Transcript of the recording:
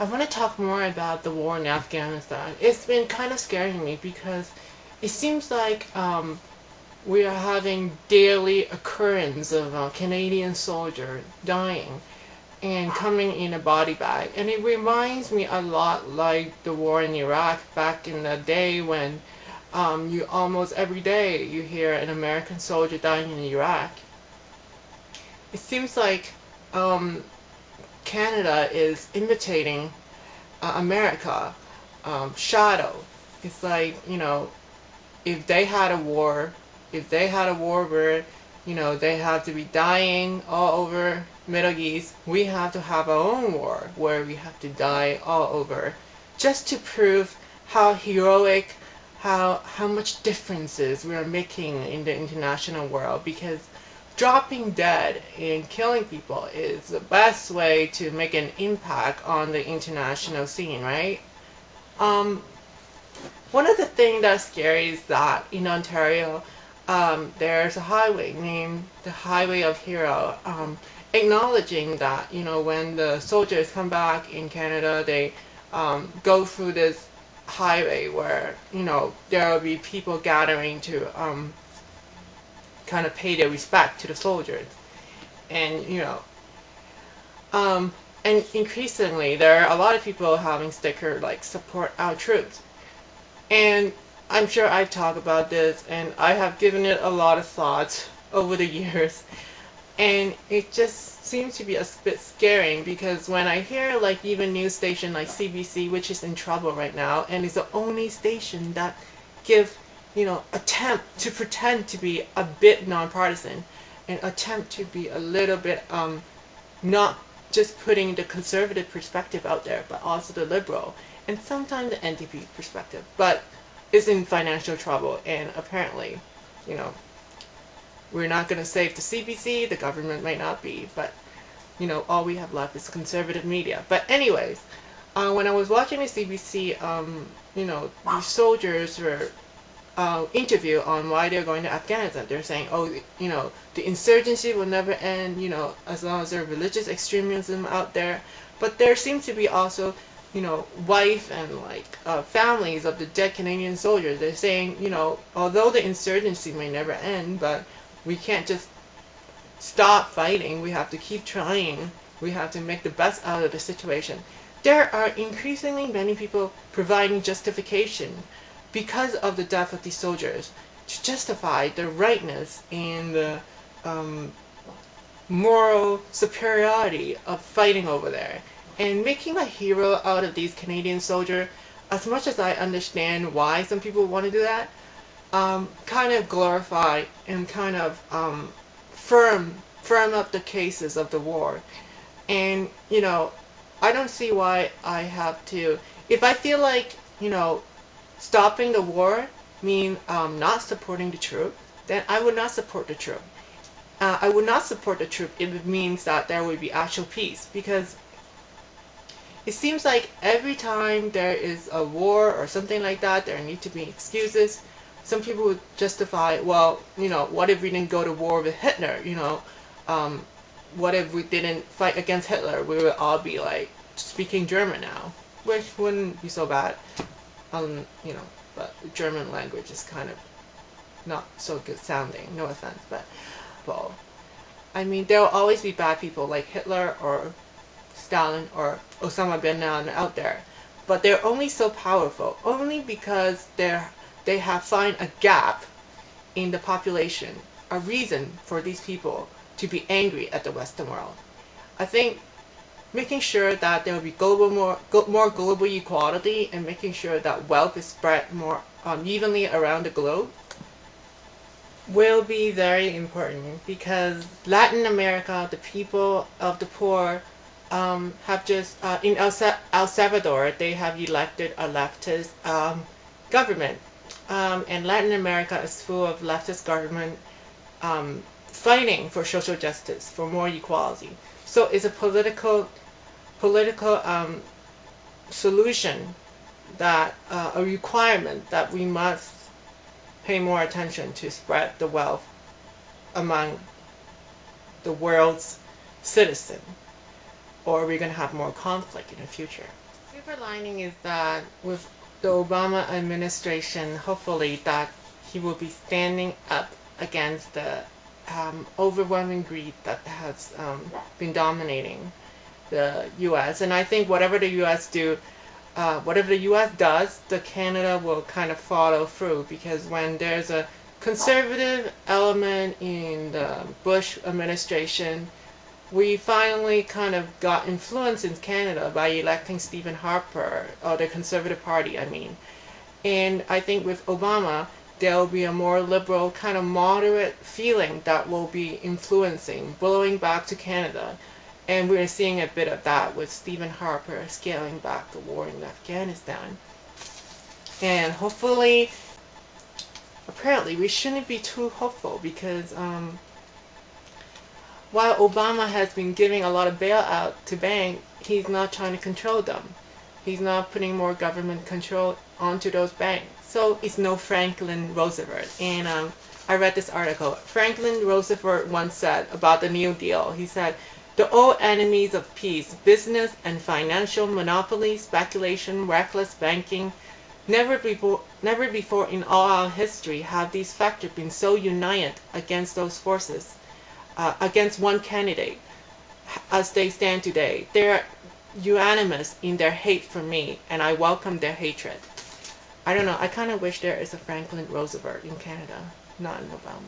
I want to talk more about the war in Afghanistan. It's been kind of scaring me because it seems like we are having daily occurrence of a Canadian soldier dying and coming in a body bag. And it reminds me a lot like the war in Iraq back in the day when you almost every day you hear an American soldier dying in Iraq. It seems like Canada is imitating America, shadow. It's like, if they had a war, if they had a war where, they have to be dying all over Middle East, we have to have our own war where we have to die all over, just to prove how heroic, how much differences we are making in the international world. Because dropping dead and killing people is the best way to make an impact on the international scene, right? Um, One of the things that's scary is that in Ontario, there's a highway named the Highway of Hero, acknowledging that, when the soldiers come back in Canada, they go through this highway where, there will be people gathering to kind of pay their respect to the soldiers. And, and increasingly, there are a lot of people having stickers like support our troops. And I'm sure I've talked about this and I have given it a lot of thought over the years. And it just seems to be a bit scaring because when I hear like even news station like CBC, which is in trouble right now, and is the only station that give, attempt to pretend to be a bit nonpartisan and attempt to be a little bit not just putting the conservative perspective out there, but also the liberal and sometimes the NDP perspective, but is in financial trouble. And apparently, we're not going to save the CBC, the government might not be, but all we have left is conservative media. But anyways, when I was watching the CBC, these soldiers were interviewed on why they're going to Afghanistan. They're saying, oh, the insurgency will never end, as long as there's religious extremism out there. But there seems to be also, wife and families of the dead Canadian soldiers. They're saying, although the insurgency may never end, but we can't just stop fighting. We have to keep trying. We have to make the best out of the situation. There are increasingly many people providing justification because of the death of these soldiers to justify the rightness and the moral superiority of fighting over there. And making a hero out of these Canadian soldiers, as much as I understand why some people want to do that, kind of glorify and kind of firm up the cases of the war. And, I don't see why I have to, if I feel like, stopping the war mean not supporting the troop, then I would not support the troop. I would not support the troop if it means that there would be actual peace, because it seems like every time there is a war or something like that, there need to be excuses. Some people would justify, well, what if we didn't go to war with Hitler? What if we didn't fight against Hitler? We would all be like speaking German now, which wouldn't be so bad. But the German language is kind of not so good sounding. No offense, but well, I mean, there will always be bad people like Hitler or Stalin or Osama bin Laden out there, but they're only so powerful only because they have found a gap in the population, a reason for these people to be angry at the Western world. I think making sure that there will be more global equality and making sure that wealth is spread more evenly around the globe will be very important, because Latin America, the people of the poor, have just, in El Salvador, they have elected a leftist government. And Latin America is full of leftist government fighting for social justice, for more equality. So it's a political solution, that a requirement that we must pay more attention to spread the wealth among the world's citizens, or we're going to have more conflict in the future. Silver lining is that with the Obama administration, hopefully that he will be standing up against the overwhelming greed that has been dominating the U.S. And I think whatever the U.S. does, the Canada will kind of follow through, because when there's a conservative element in the Bush administration, we finally kind of got influence in Canada by electing Stephen Harper, or the Conservative Party, I mean. And I think with Obama, there will be a more liberal, kind of moderate feeling that will be influencing, blowing back to Canada. And we're seeing a bit of that with Stephen Harper scaling back the war in Afghanistan. And hopefully, apparently, we shouldn't be too hopeful, because while Obama has been giving a lot of bailout to banks, he's not trying to control them. He's not putting more government control onto those banks. So it's no Franklin Roosevelt. And I read this article. Franklin Roosevelt once said about the New Deal, he said, "The old enemies of peace, business and financial monopoly, speculation, reckless banking, never before in all our history have these factors been so united against those forces, against one candidate, as they stand today. They're unanimous in their hate for me, and I welcome their hatred." I don't know, I kind of wish there is a Franklin Roosevelt in Canada, not in Obama.